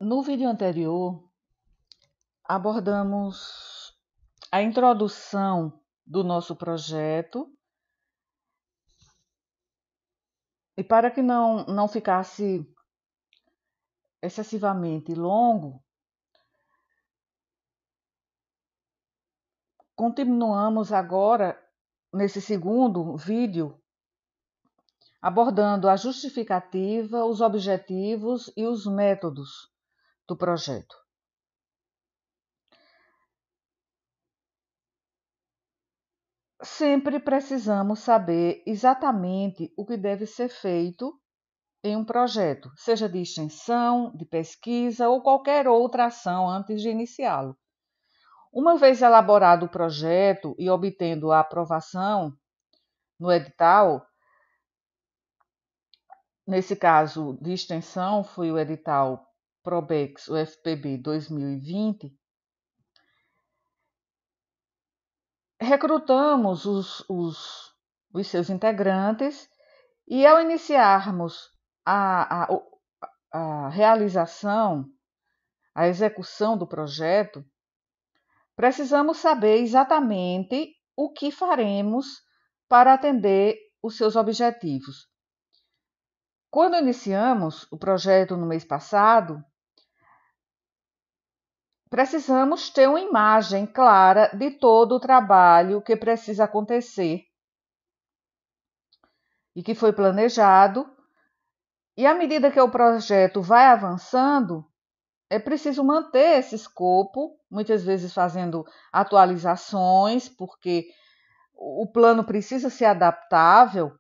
No vídeo anterior, abordamos a introdução do nosso projeto e para que não ficasse excessivamente longo, continuamos agora nesse segundo vídeo abordando a justificativa, os objetivos e os métodos do projeto. Sempre precisamos saber exatamente o que deve ser feito em um projeto, seja de extensão, de pesquisa ou qualquer outra ação antes de iniciá-lo. Uma vez elaborado o projeto e obtendo a aprovação no edital, nesse caso de extensão foi o edital Probex UFPB 2020, recrutamos os seus integrantes e ao iniciarmos a realização, a execução do projeto, precisamos saber exatamente o que faremos para atender os seus objetivos. Quando iniciamos o projeto no mês passado, precisamos ter uma imagem clara de todo o trabalho que precisa acontecer e que foi planejado. E à medida que o projeto vai avançando, é preciso manter esse escopo, muitas vezes fazendo atualizações, porque o plano precisa ser adaptável.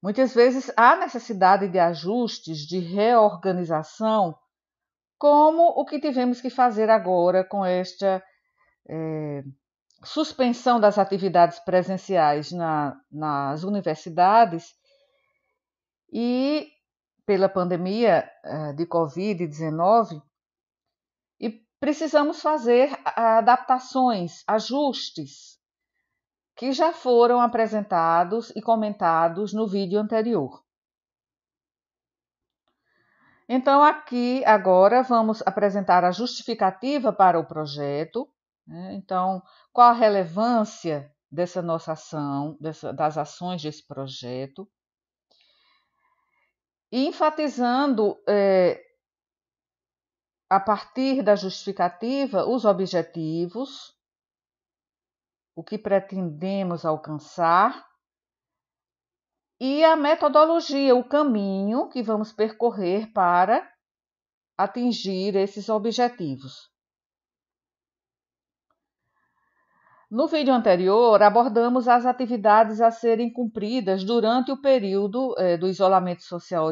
Muitas vezes há necessidade de ajustes, de reorganização, como o que tivemos que fazer agora com esta suspensão das atividades presenciais nas universidades e pela pandemia de Covid-19, e precisamos fazer adaptações, ajustes, que já foram apresentados e comentados no vídeo anterior. Então, aqui agora vamos apresentar a justificativa para o projeto. Então, qual a relevância dessa nossa ação, das ações desse projeto? E enfatizando, a partir da justificativa, os objetivos, o que pretendemos alcançar, e a metodologia, o caminho que vamos percorrer para atingir esses objetivos. No vídeo anterior, abordamos as atividades a serem cumpridas durante o período do isolamento social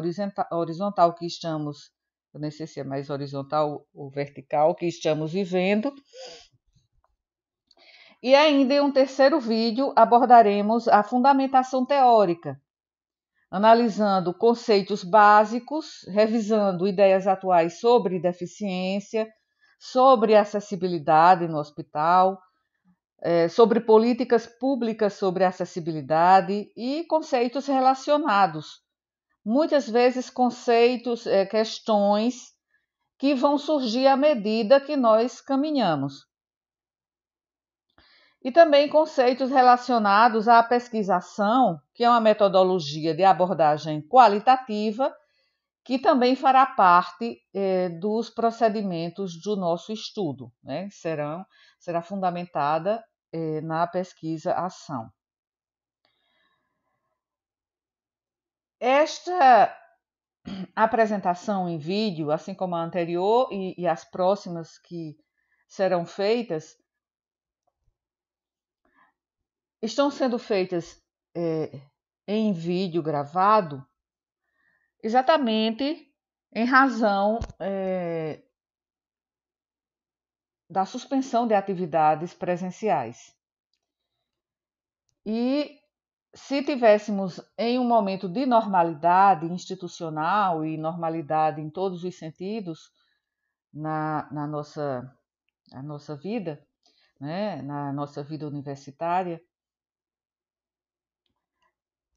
horizontal que estamos, eu nem sei se é mais horizontal ou vertical, que estamos vivendo. E ainda em um terceiro vídeo abordaremos a fundamentação teórica, analisando conceitos básicos, revisando ideias atuais sobre deficiência, sobre acessibilidade no hospital, sobre políticas públicas sobre acessibilidade e conceitos relacionados. Muitas vezes conceitos, questões que vão surgir à medida que nós caminhamos. E também conceitos relacionados à pesquisação, que é uma metodologia de abordagem qualitativa, que também fará parte dos procedimentos do nosso estudo, né? Será fundamentada na pesquisa-ação. Esta apresentação em vídeo, assim como a anterior e as próximas que serão feitas, estão sendo feitas em vídeo gravado exatamente em razão da suspensão de atividades presenciais. E se tivéssemos em um momento de normalidade institucional e normalidade em todos os sentidos na nossa vida, né, na nossa vida universitária,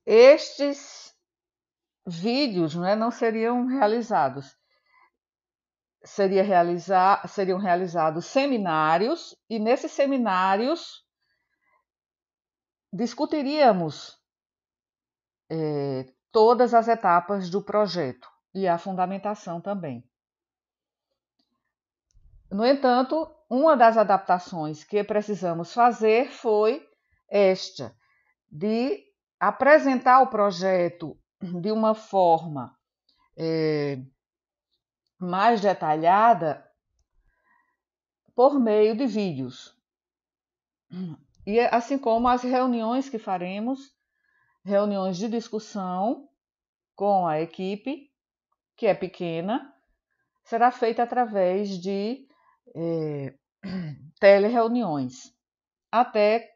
estes vídeos, né, não seriam realizados. seriam realizados seminários, e nesses seminários discutiríamos todas as etapas do projeto e a fundamentação também. No entanto, uma das adaptações que precisamos fazer foi esta, de apresentar o projeto de uma forma mais detalhada por meio de vídeos. E assim como as reuniões que faremos, reuniões de discussão com a equipe, que é pequena, será feita através de telereuniões, até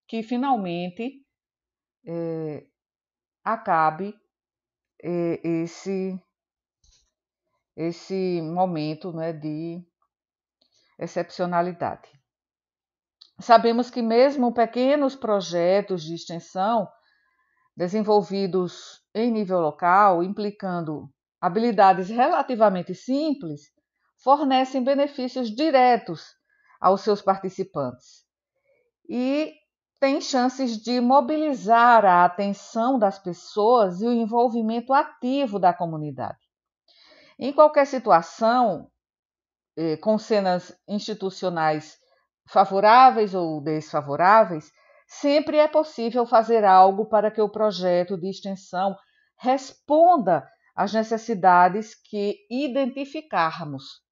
que finalmente acabe esse momento, né, de excepcionalidade. Sabemos que mesmo pequenos projetos de extensão desenvolvidos em nível local, implicando habilidades relativamente simples, fornecem benefícios diretos aos seus participantes e têm chances de mobilizar a atenção das pessoas e o envolvimento ativo da comunidade. Em qualquer situação, com cenas institucionais favoráveis ou desfavoráveis, sempre é possível fazer algo para que o projeto de extensão responda às necessidades que identificarmos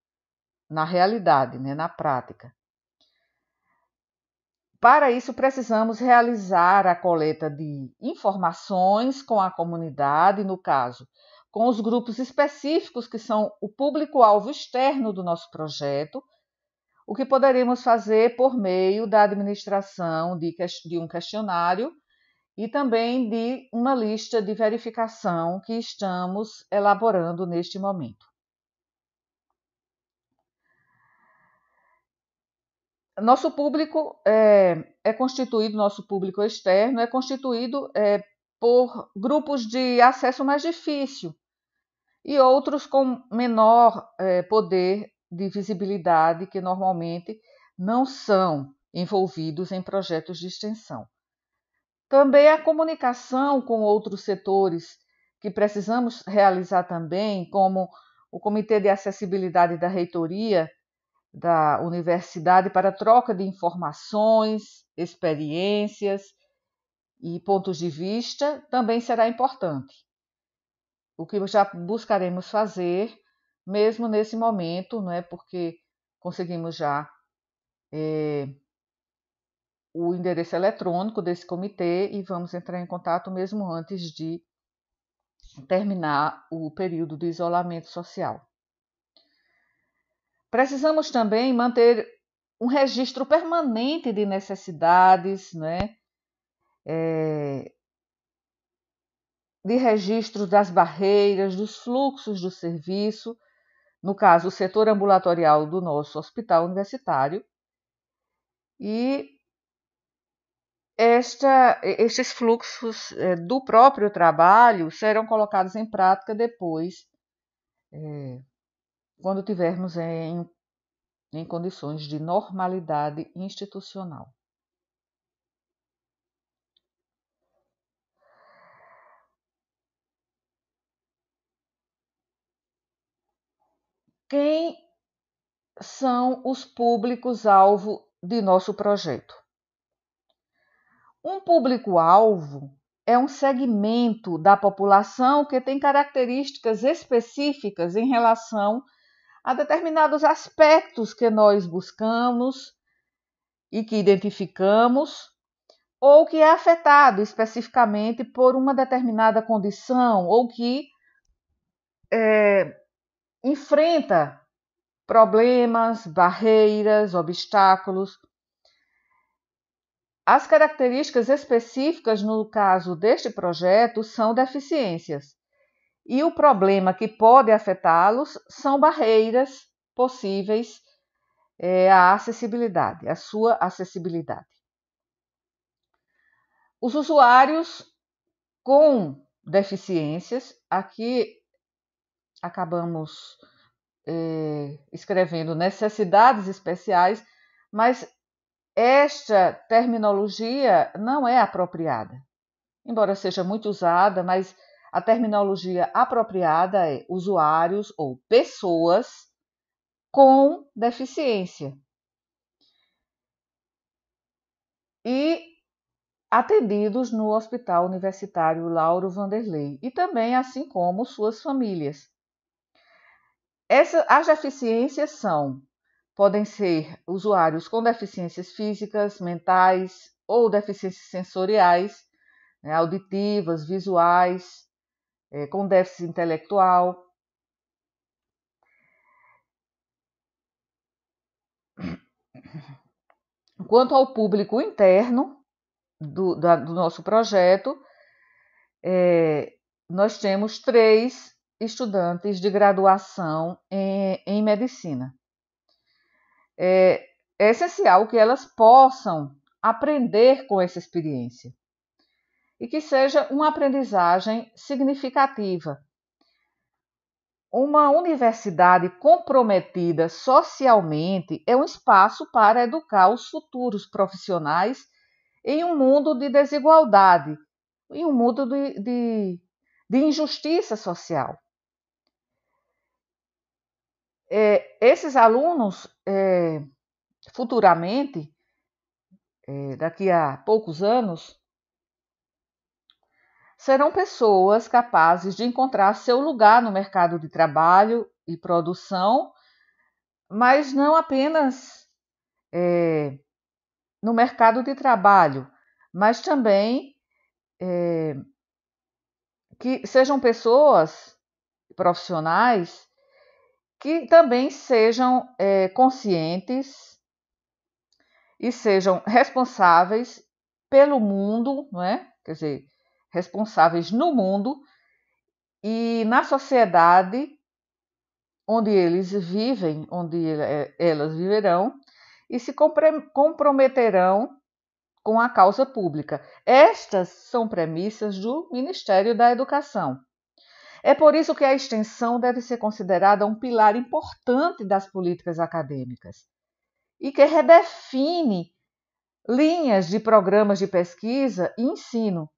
na realidade, né, na prática. Para isso, precisamos realizar a coleta de informações com a comunidade, no caso, com os grupos específicos que são o público-alvo externo do nosso projeto, o que poderemos fazer por meio da administração de um questionário e também de uma lista de verificação que estamos elaborando neste momento. Nosso público nosso público externo é constituído por grupos de acesso mais difícil e outros com menor poder de visibilidade, que normalmente não são envolvidos em projetos de extensão. Também a comunicação com outros setores que precisamos realizar também, como o Comitê de Acessibilidade da Reitoria da Universidade para troca de informações, experiências e pontos de vista, também será importante. O que já buscaremos fazer, mesmo nesse momento, não é, porque conseguimos já o endereço eletrônico desse comitê e vamos entrar em contato mesmo antes de terminar o período de isolamento social. Precisamos também manter um registro permanente de necessidades, né? De registro das barreiras, dos fluxos do serviço, no caso, o setor ambulatorial do nosso hospital universitário, e estes fluxos do próprio trabalho serão colocados em prática depois, quando tivermos em condições de normalidade institucional. Quem são os públicos-alvo de nosso projeto? Um público-alvo é um segmento da população que tem características específicas em relação a determinados aspectos que nós buscamos e que identificamos, ou que é afetado especificamente por uma determinada condição, ou que enfrenta problemas, barreiras, obstáculos. As características específicas no caso deste projeto são deficiências, e o problema que pode afetá-los são barreiras possíveis à acessibilidade, à sua acessibilidade. Os usuários com deficiências, aqui acabamos escrevendo necessidades especiais, mas esta terminologia não é apropriada. Embora seja muito usada, mas a terminologia apropriada é usuários ou pessoas com deficiência. E atendidos no Hospital Universitário Lauro Vanderlei, e também assim como suas famílias. As deficiências podem ser usuários com deficiências físicas, mentais ou deficiências sensoriais, né, auditivas, visuais, com déficit intelectual. Quanto ao público interno do nosso projeto, nós temos 3 estudantes de graduação em medicina. É essencial que elas possam aprender com essa experiência e que seja uma aprendizagem significativa. Uma universidade comprometida socialmente é um espaço para educar os futuros profissionais em um mundo de desigualdade, em um mundo de injustiça social. Esses alunos, futuramente, daqui a poucos anos, serão pessoas capazes de encontrar seu lugar no mercado de trabalho e produção, mas não apenas no mercado de trabalho, mas também que sejam pessoas profissionais que também sejam conscientes e sejam responsáveis pelo mundo, não é? Quer dizer, responsáveis no mundo e na sociedade onde eles vivem, onde elas viverão, e se comprometerão com a causa pública. Estas são premissas do Ministério da Educação. É por isso que a extensão deve ser considerada um pilar importante das políticas acadêmicas e que redefine linhas de programas de pesquisa e ensino,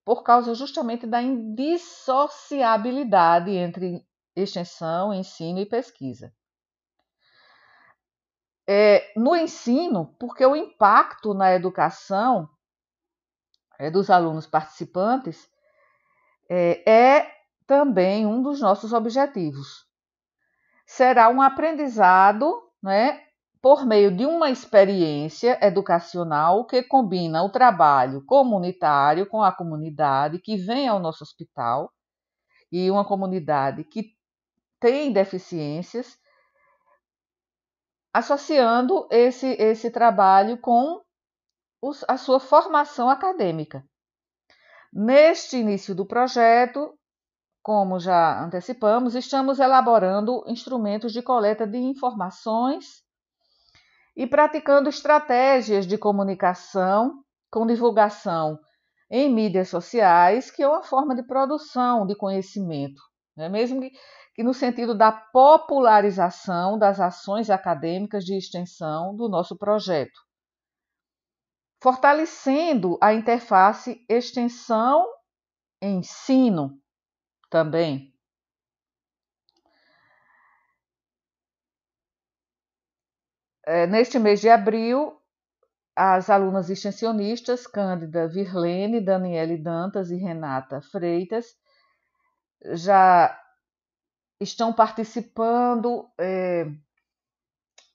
por causa justamente da indissociabilidade entre extensão, ensino e pesquisa. No ensino, porque o impacto na educação dos alunos participantes é também um dos nossos objetivos. Será um aprendizado, né, por meio de uma experiência educacional que combina o trabalho comunitário com a comunidade que vem ao nosso hospital e uma comunidade que tem deficiências, associando esse trabalho com a sua formação acadêmica. Neste início do projeto, como já antecipamos, estamos elaborando instrumentos de coleta de informações e praticando estratégias de comunicação com divulgação em mídias sociais, que é uma forma de produção de conhecimento, né? Mesmo que no sentido da popularização das ações acadêmicas de extensão do nosso projeto, fortalecendo a interface extensão-ensino também. Neste mês de abril, as alunas extensionistas Cândida Virlene, Daniele Dantas e Renata Freitas já estão participando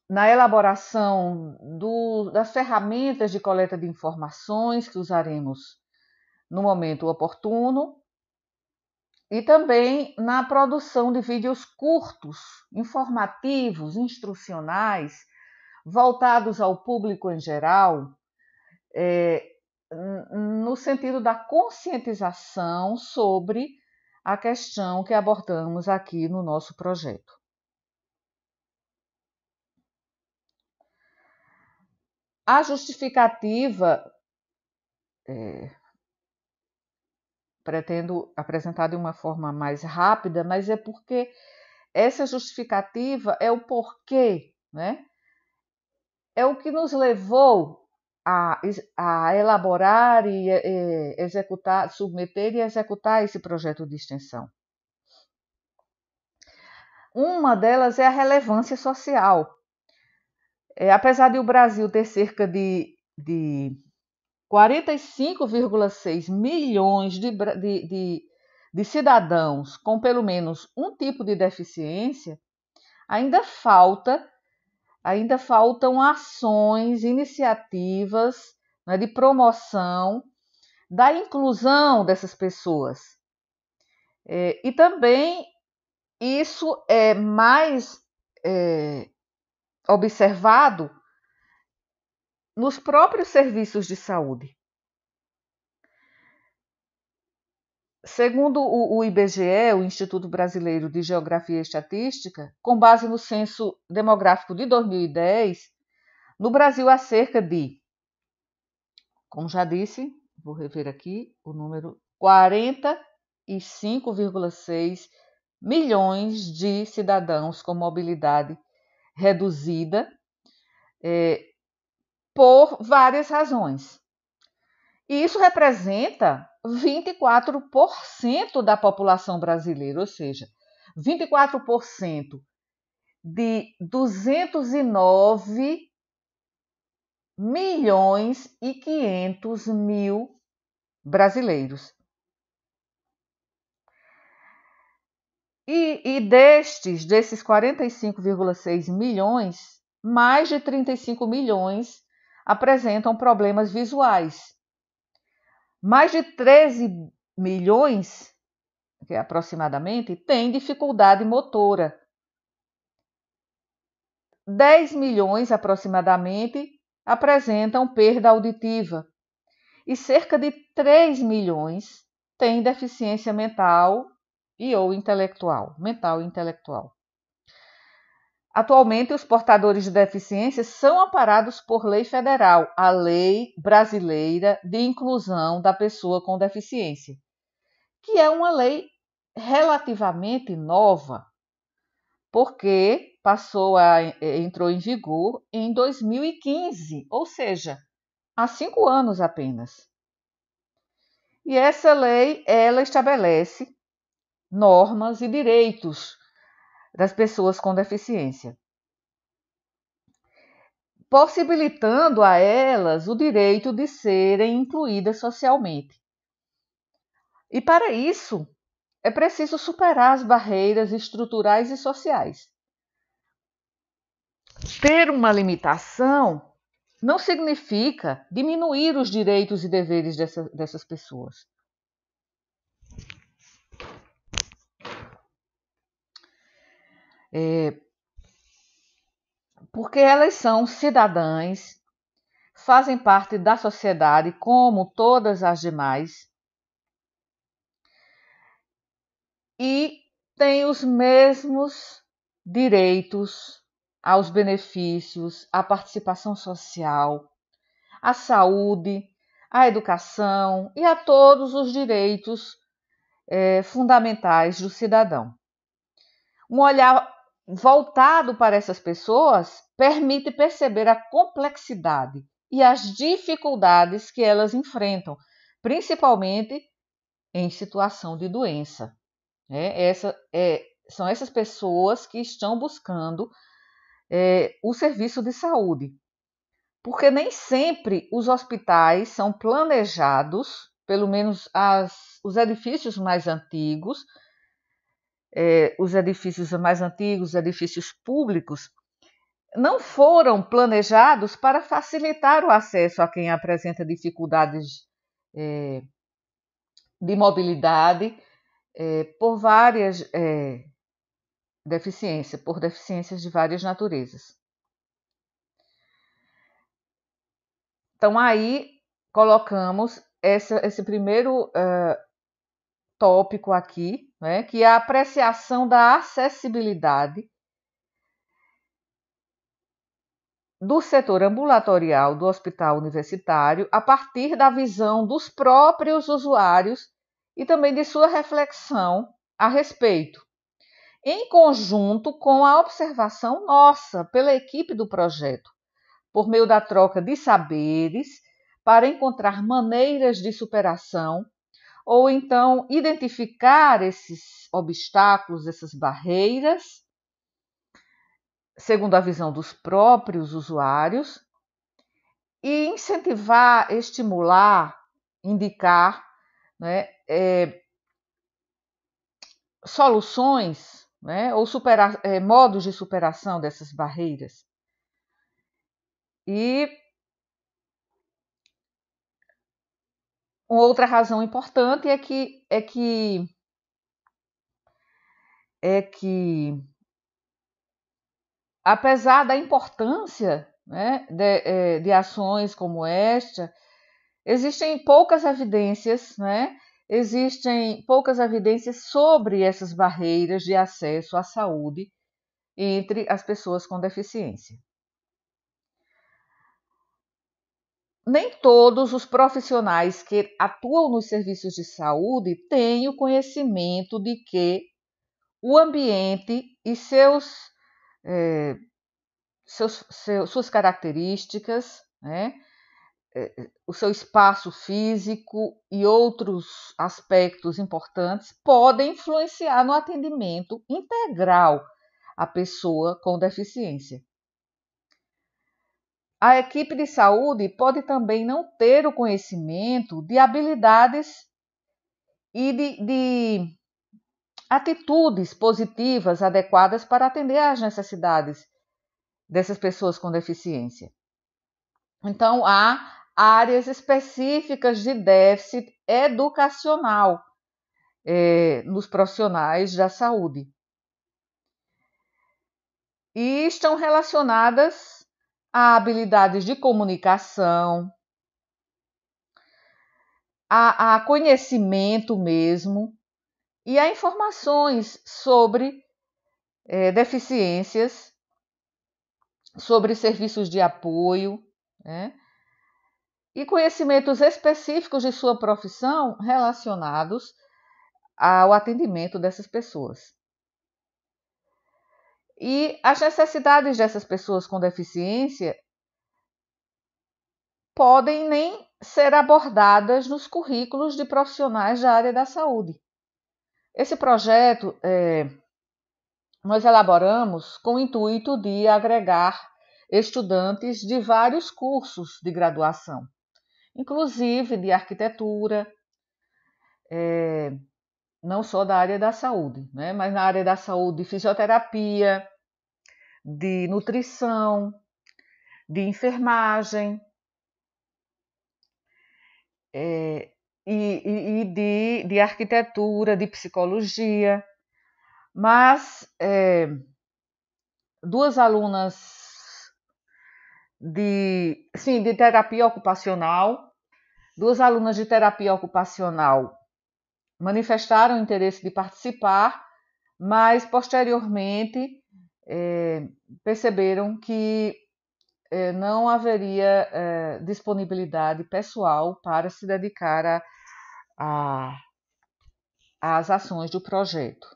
na elaboração das ferramentas de coleta de informações que usaremos no momento oportuno e também na produção de vídeos curtos, informativos, instrucionais, voltados ao público em geral, no sentido da conscientização sobre a questão que abordamos aqui no nosso projeto. A justificativa, pretendo apresentar de uma forma mais rápida, mas é porque essa justificativa é o porquê, né? É o que nos levou a elaborar e executar, submeter e executar esse projeto de extensão. Uma delas é a relevância social. Apesar de o Brasil ter cerca de 45,6 milhões de cidadãos com pelo menos um tipo de deficiência, ainda faltam ações, iniciativas, né, de promoção da inclusão dessas pessoas. E também isso é mais observado nos próprios serviços de saúde. Segundo o IBGE, o Instituto Brasileiro de Geografia e Estatística, com base no Censo Demográfico de 2010, no Brasil há cerca de, como já disse, vou rever aqui o número, 45,6 milhões de cidadãos com mobilidade reduzida, por várias razões. E isso representa 24% da população brasileira, ou seja, 24% de 209 milhões e 500 mil brasileiros. E desses 45,6 milhões, mais de 35 milhões apresentam problemas visuais. Mais de 13 milhões, aproximadamente, têm dificuldade motora. 10 milhões, aproximadamente, apresentam perda auditiva. E cerca de 3 milhões têm deficiência mental ou intelectual. Atualmente, os portadores de deficiência são amparados por lei federal, a Lei Brasileira de Inclusão da Pessoa com Deficiência, que é uma lei relativamente nova, porque entrou em vigor em 2015, ou seja, há 5 anos apenas. E essa lei, ela estabelece normas e direitos das pessoas com deficiência, possibilitando a elas o direito de serem incluídas socialmente. E para isso, é preciso superar as barreiras estruturais e sociais. Ter uma limitação não significa diminuir os direitos e deveres dessas pessoas. Porque elas são cidadãs, fazem parte da sociedade como todas as demais e têm os mesmos direitos aos benefícios, à participação social, à saúde, à educação e a todos os direitos fundamentais do cidadão. Um olhar voltado para essas pessoas permite perceber a complexidade e as dificuldades que elas enfrentam, principalmente em situação de doença. São essas pessoas que estão buscando o serviço de saúde, porque nem sempre os hospitais são planejados, pelo menos os edifícios mais antigos, os edifícios públicos, não foram planejados para facilitar o acesso a quem apresenta dificuldades de mobilidade por várias deficiências de várias naturezas. Então, aí colocamos esse primeiro tópico aqui, né, que é a apreciação da acessibilidade do setor ambulatorial do hospital universitário a partir da visão dos próprios usuários e também de sua reflexão a respeito. em conjunto com a observação nossa pela equipe do projeto, por meio da troca de saberes, para encontrar maneiras de superação, ou então identificar esses obstáculos, essas barreiras, segundo a visão dos próprios usuários, e incentivar, estimular, indicar, né, soluções, né, ou modos de superação dessas barreiras. E uma outra razão importante é que apesar da importância, né, de ações como esta, existem poucas evidências, né? Existem poucas evidências sobre essas barreiras de acesso à saúde entre as pessoas com deficiência. Nem todos os profissionais que atuam nos serviços de saúde têm o conhecimento de que o ambiente e suas características, né, o seu espaço físico e outros aspectos importantes podem influenciar no atendimento integral à pessoa com deficiência. A equipe de saúde pode também não ter o conhecimento de habilidades e de atitudes positivas adequadas para atender às necessidades dessas pessoas com deficiência. Então, há áreas específicas de déficit educacional nos profissionais da saúde. E estão relacionadas a habilidades de comunicação, a conhecimento mesmo, e a informações sobre deficiências, sobre serviços de apoio, né? E conhecimentos específicos de sua profissão relacionados ao atendimento dessas pessoas. E as necessidades dessas pessoas com deficiência podem nem ser abordadas nos currículos de profissionais da área da saúde. Esse projeto nós elaboramos com o intuito de agregar estudantes de vários cursos de graduação, inclusive de arquitetura, não só da área da saúde, né, mas na área da saúde, de fisioterapia, de nutrição, de enfermagem e de arquitetura, de psicologia. Mas duas alunas de terapia ocupacional, duas alunas de terapia ocupacional manifestaram interesse de participar, mas posteriormente perceberam que não haveria disponibilidade pessoal para se dedicar às ações do projeto.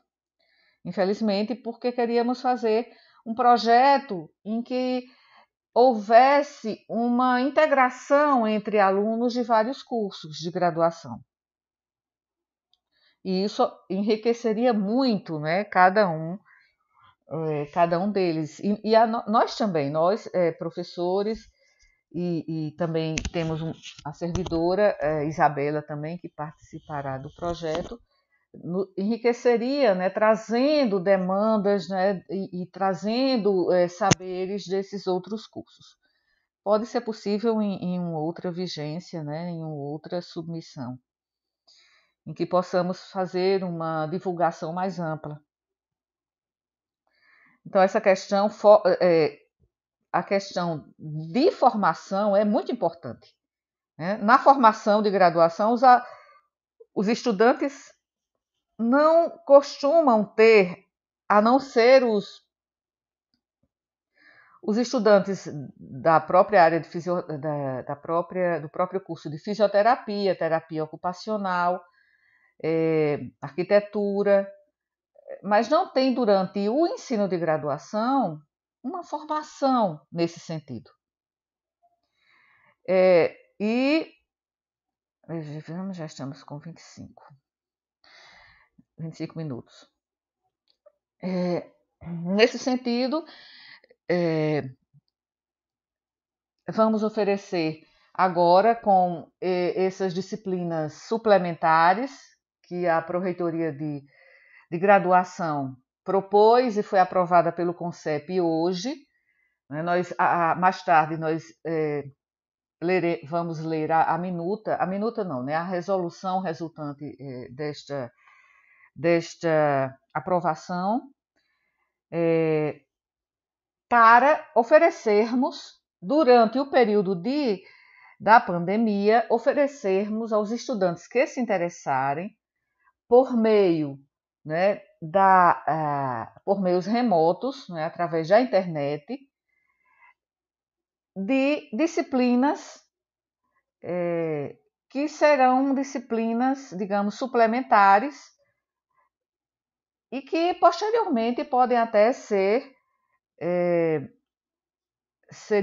Infelizmente, porque queríamos fazer um projeto em que houvesse uma integração entre alunos de vários cursos de graduação. E isso enriqueceria muito, né, cada um deles. Nós também, professores, e também temos a servidora Isabela também, que participará do projeto, enriqueceria, né, trazendo demandas, né, e trazendo saberes desses outros cursos. Pode ser possível em uma outra vigência, né, em uma outra submissão, em que possamos fazer uma divulgação mais ampla. Então, essa questão, a questão de formação é muito importante, né? Na formação de graduação, os estudantes não costumam ter, a não ser os estudantes da própria área de do próprio curso de fisioterapia, terapia ocupacional, arquitetura, mas não tem durante o ensino de graduação uma formação nesse sentido. E já estamos com 25 minutos. Nesse sentido, vamos oferecer agora com essas disciplinas suplementares que a Pró-Reitoria de Graduação propôs e foi aprovada pelo CONCEP hoje. Mais tarde nós vamos ler a minuta não, né? A resolução resultante desta aprovação, para oferecermos, durante o período da pandemia, oferecermos aos estudantes que se interessarem, por meio, né, por meios remotos, né, através da internet, de disciplinas que serão disciplinas, digamos, suplementares e que posteriormente podem até ser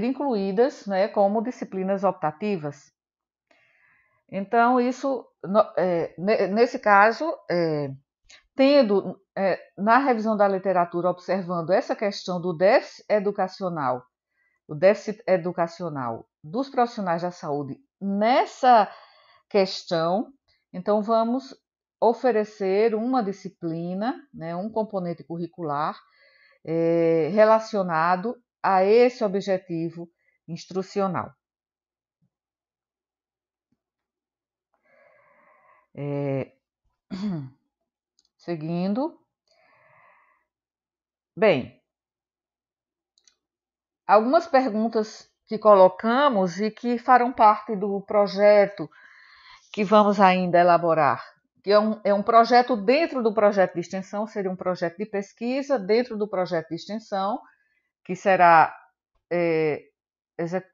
incluídas, né, como disciplinas optativas. Então, isso, nesse caso, tendo na revisão da literatura, observando essa questão do déficit educacional dos profissionais da saúde nessa questão, então vamos oferecer uma disciplina, né, um componente curricular relacionado a esse objetivo instrucional. Seguindo. Bem, algumas perguntas que colocamos e que farão parte do projeto que vamos ainda elaborar, que é um projeto dentro do projeto de extensão, seria um projeto de pesquisa dentro do projeto de extensão, que será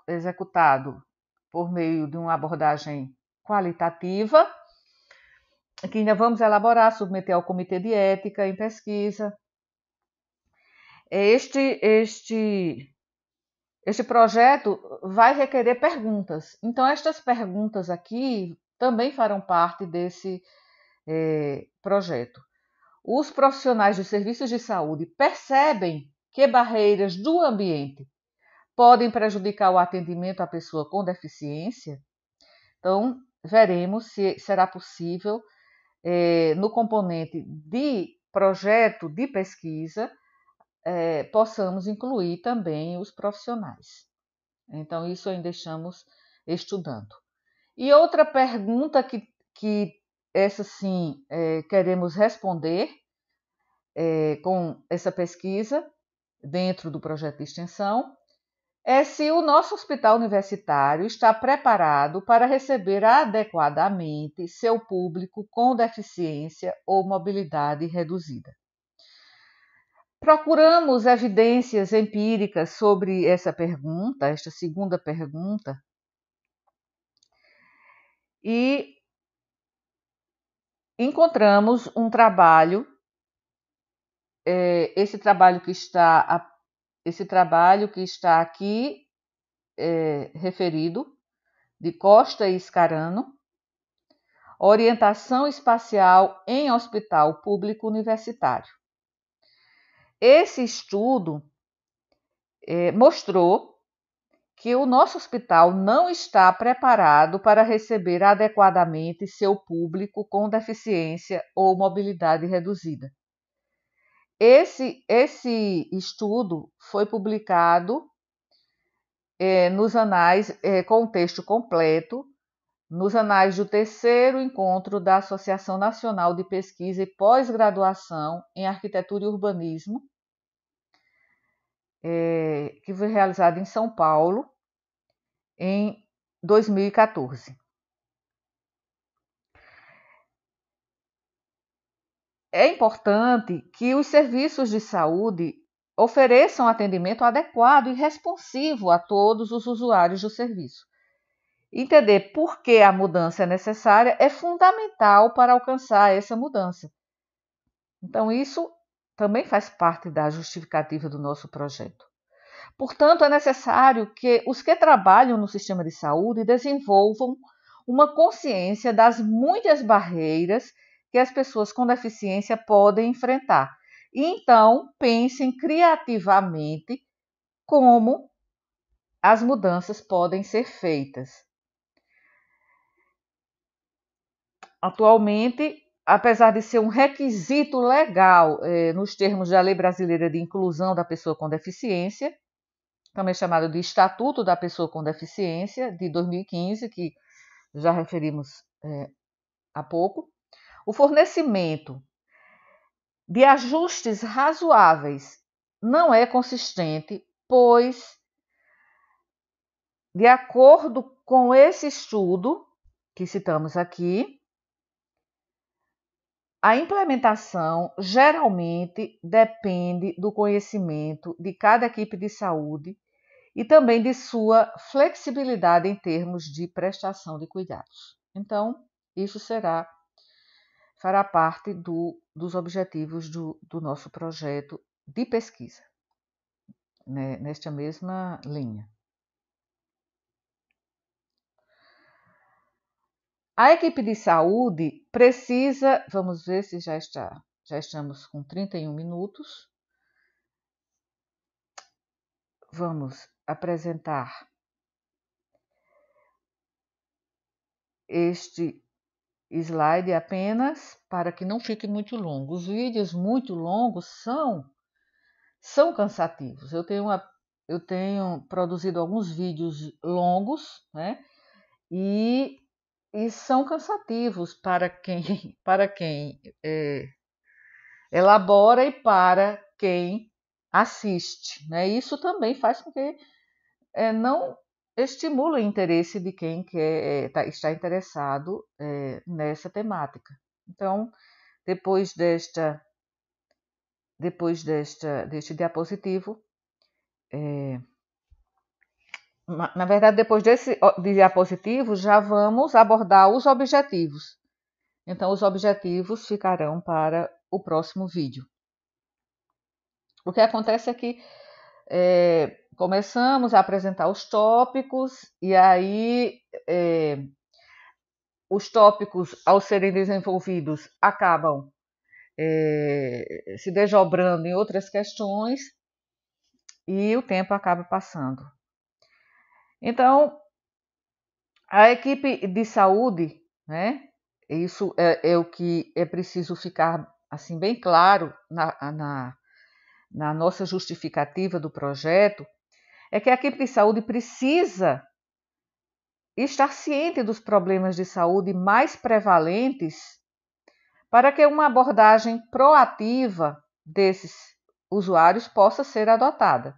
executado por meio de uma abordagem qualitativa, que ainda vamos elaborar, submeter ao Comitê de Ética em Pesquisa. Este projeto vai requerer perguntas. Então, estas perguntas aqui também farão parte desse projeto. Os profissionais dos serviços de saúde percebem que barreiras do ambiente podem prejudicar o atendimento à pessoa com deficiência? Então, veremos se será possível, no componente de projeto de pesquisa, possamos incluir também os profissionais. Então, isso ainda estamos estudando. E outra pergunta que essa sim queremos responder com essa pesquisa dentro do projeto de extensão é se o nosso hospital universitário está preparado para receber adequadamente seu público com deficiência ou mobilidade reduzida. Procuramos evidências empíricas sobre essa pergunta, esta segunda pergunta, e encontramos um trabalho, esse trabalho que está aqui referido, de Costa e Scarano, Orientação Espacial em Hospital Público Universitário. Esse estudo mostrou que o nosso hospital não está preparado para receber adequadamente seu público com deficiência ou mobilidade reduzida. Esse estudo foi publicado nos anais, com o texto completo, nos anais do 3º encontro da Associação Nacional de Pesquisa e Pós-Graduação em Arquitetura e Urbanismo, que foi realizado em São Paulo em 2014. É importante que os serviços de saúde ofereçam atendimento adequado e responsivo a todos os usuários do serviço. Entender por que a mudança é necessária é fundamental para alcançar essa mudança. Então, isso também faz parte da justificativa do nosso projeto. Portanto, é necessário que os que trabalham no sistema de saúde desenvolvam uma consciência das muitas barreiras que as pessoas com deficiência podem enfrentar. E então, pensem criativamente como as mudanças podem ser feitas. Atualmente, apesar de ser um requisito legal nos termos da Lei Brasileira de Inclusão da Pessoa com Deficiência, também chamado de Estatuto da Pessoa com Deficiência, de 2015, que já referimos há pouco, o fornecimento de ajustes razoáveis não é consistente, pois, de acordo com esse estudo que citamos aqui, a implementação geralmente depende do conhecimento de cada equipe de saúde e também de sua flexibilidade em termos de prestação de cuidados. Então, isso fará parte dos objetivos do nosso projeto de pesquisa, né, nesta mesma linha. A equipe de saúde precisa, vamos ver se já estamos com 31 minutos. Vamos apresentar este slide apenas para que não fique muito longo. Os vídeos muito longos são cansativos. Eu tenho produzido alguns vídeos longos, né? E são cansativos para quem elabora e para quem assiste, né? Isso também faz com que não estimule o interesse de quem está interessado nessa temática. Então, depois deste diapositivo, na verdade, depois desse diapositivo, já vamos abordar os objetivos. Então, os objetivos ficarão para o próximo vídeo. O que acontece é que começamos a apresentar os tópicos, e aí os tópicos, ao serem desenvolvidos, acabam se desdobrando em outras questões e o tempo acaba passando. Então, a equipe de saúde, né? Isso é o que é preciso ficar assim bem claro na nossa justificativa do projeto, é que a equipe de saúde precisa estar ciente dos problemas de saúde mais prevalentes para que uma abordagem proativa desses usuários possa ser adotada.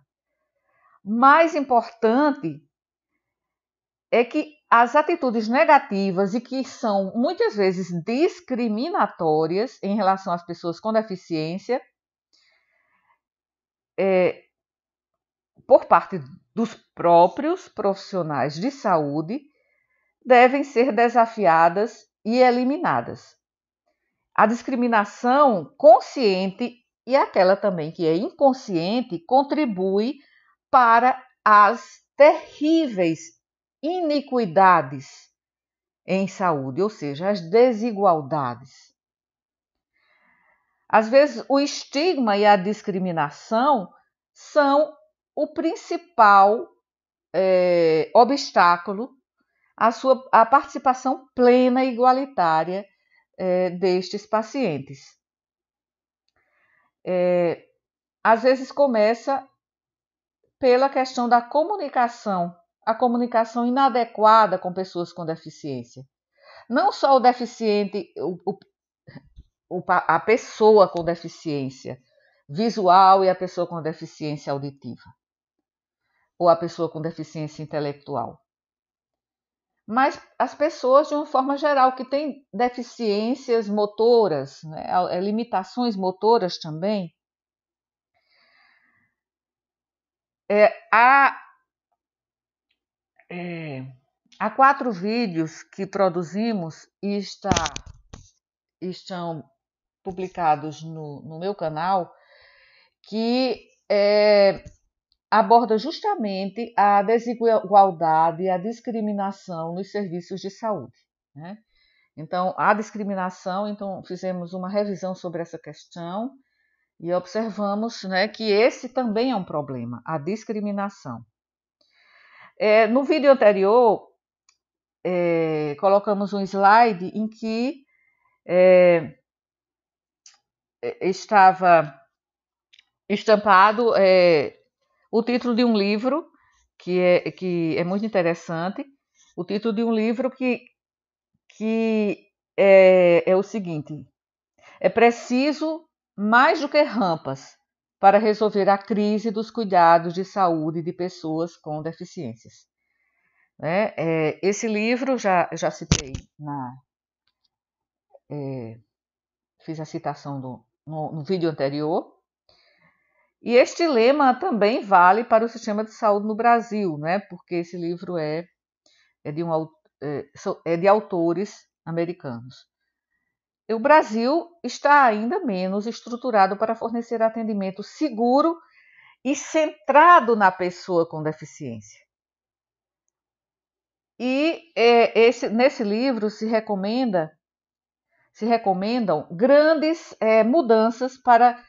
Mais importante é que as atitudes negativas e que são muitas vezes discriminatórias em relação às pessoas com deficiência, por parte dos próprios profissionais de saúde, devem ser desafiadas e eliminadas. A discriminação consciente e aquela também que é inconsciente contribui para as terríveis iniquidades em saúde, ou seja, as desigualdades. Às vezes, o estigma e a discriminação são o principal obstáculo à participação plena e igualitária destes pacientes. Às vezes começa pela questão da comunicação, a comunicação inadequada com pessoas com deficiência. Não só o deficiente, a pessoa com deficiência visual e a pessoa com deficiência auditiva, ou a pessoa com deficiência intelectual. Mas as pessoas, de uma forma geral, que têm deficiências motoras, né, limitações motoras também, há 4 vídeos que produzimos e estão publicados no meu canal, que aborda justamente a desigualdade e a discriminação nos serviços de saúde, né? Então, a discriminação, então fizemos uma revisão sobre essa questão e observamos, né, que esse também é um problema, a discriminação. No vídeo anterior, colocamos um slide em que estava estampado o título de um livro que é muito interessante. O título de um livro que é o seguinte: é preciso mais do que rampas para resolver a crise dos cuidados de saúde de pessoas com deficiências. Esse livro já citei, fiz a citação no vídeo anterior. E este lema também vale para o sistema de saúde no Brasil, né? Porque esse livro é de autores americanos. E o Brasil está ainda menos estruturado para fornecer atendimento seguro e centrado na pessoa com deficiência. E nesse livro se recomendam grandes mudanças para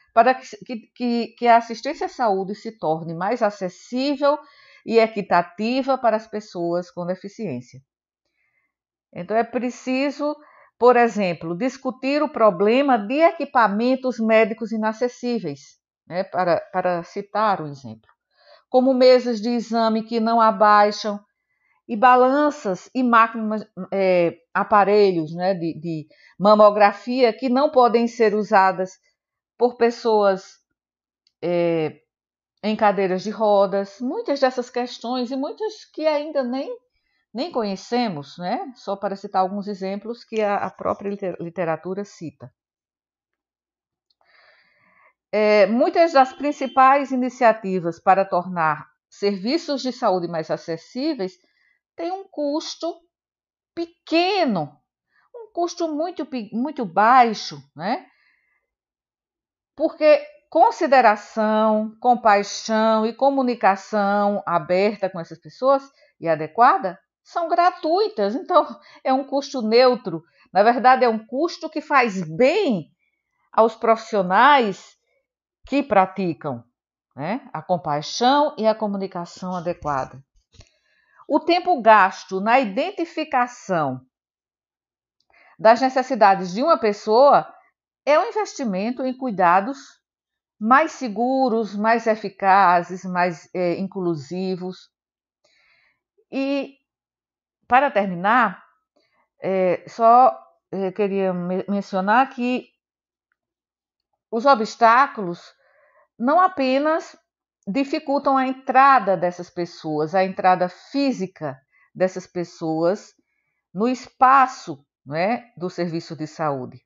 que a assistência à saúde se torne mais acessível e equitativa para as pessoas com deficiência. Então, é preciso, por exemplo, discutir o problema de equipamentos médicos inacessíveis, né, para citar um exemplo, como mesas de exame que não abaixam, e balanças e máquinas, aparelhos, né, de mamografia que não podem ser usadas por pessoas em cadeiras de rodas. Muitas dessas questões e muitas que ainda nem conhecemos, né? Só para citar alguns exemplos que a própria literatura cita. Muitas das principais iniciativas para tornar serviços de saúde mais acessíveis têm um custo pequeno, um custo muito baixo, né? Porque consideração, compaixão e comunicação aberta com essas pessoas e adequada são gratuitas, então é um custo neutro. Na verdade, é um custo que faz bem aos profissionais que praticam, né, a compaixão e a comunicação adequada. O tempo gasto na identificação das necessidades de uma pessoa é um investimento em cuidados mais seguros, mais eficazes, mais inclusivos. E, para terminar, só queria mencionar que os obstáculos não apenas dificultam a entrada dessas pessoas, a entrada física dessas pessoas no espaço, né, do serviço de saúde.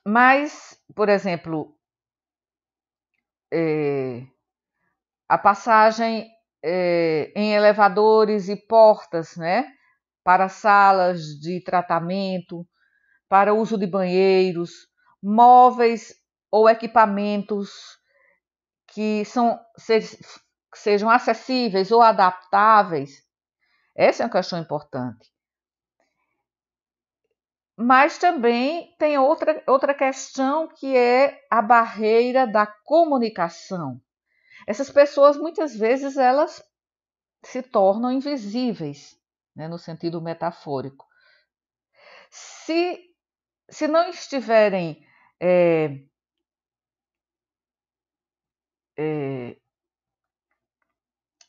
Mas, por exemplo, a passagem em elevadores e portas, né, para salas de tratamento, para uso de banheiros, móveis ou equipamentos que sejam acessíveis ou adaptáveis. Essa é uma questão importante. Mas também tem outra questão que é a barreira da comunicação. Essas pessoas, muitas vezes, elas se tornam invisíveis, né, no sentido metafórico. Se não estiverem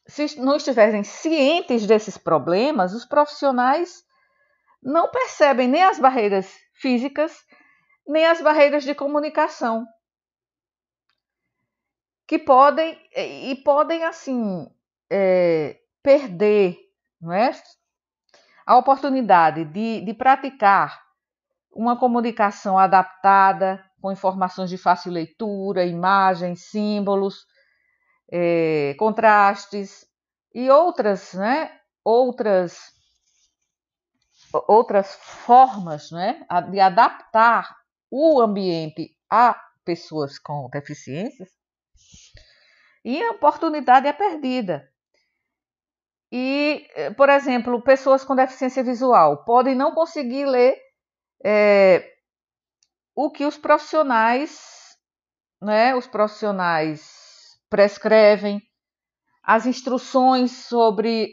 se não estiverem cientes desses problemas, os profissionais não percebem nem as barreiras físicas, nem as barreiras de comunicação, que podem assim perder, não é, a oportunidade de praticar uma comunicação adaptada, com informações de fácil leitura, imagens, símbolos, contrastes e outras formas, né, de adaptar o ambiente a pessoas com deficiências, e a oportunidade é perdida. E, por exemplo, pessoas com deficiência visual podem não conseguir ler o que os profissionais prescrevem, as instruções sobre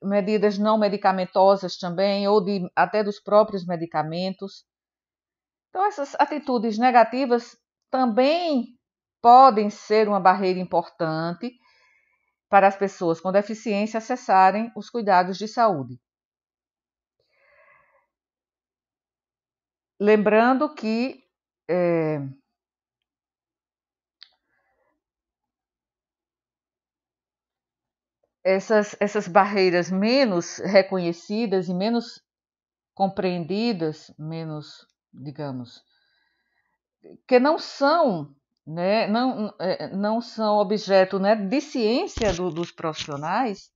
medidas não medicamentosas também, ou até dos próprios medicamentos. Então, essas atitudes negativas também podem ser uma barreira importante para as pessoas com deficiência acessarem os cuidados de saúde. Lembrando que essas barreiras menos reconhecidas e menos compreendidas, menos, digamos, que não são, né, não são objeto, né, de ciência dos profissionais,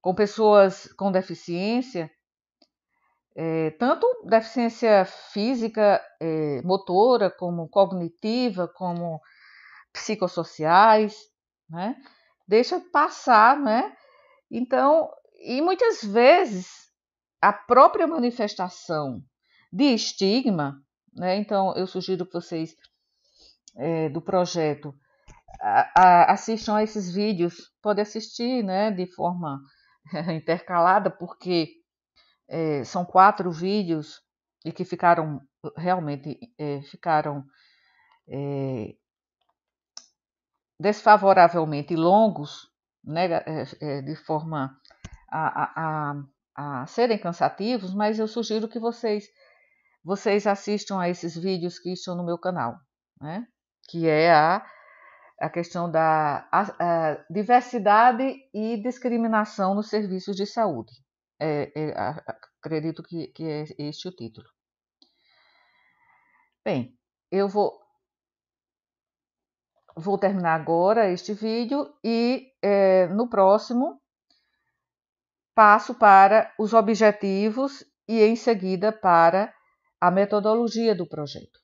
com pessoas com deficiência, tanto deficiência física, motora, como cognitiva, como psicossociais, né, deixa passar, né? Então, e muitas vezes a própria manifestação de estigma, né? Então, eu sugiro que vocês do projeto assistam a esses vídeos, podem assistir, né, de forma intercalada, porque são 4 vídeos e que ficaram realmente ficaram desfavoravelmente longos, né, de forma a serem cansativos, mas eu sugiro que vocês assistam a esses vídeos que estão no meu canal, né? Que é a questão da diversidade e discriminação nos serviços de saúde. Acredito que é este o título. Bem, eu vou terminar agora este vídeo e no próximo passo para os objetivos e em seguida para a metodologia do projeto.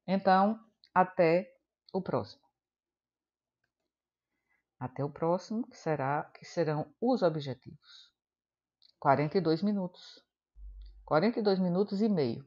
Então, até o próximo. Até o próximo, que serão os objetivos. 42 minutos. 42 minutos e meio.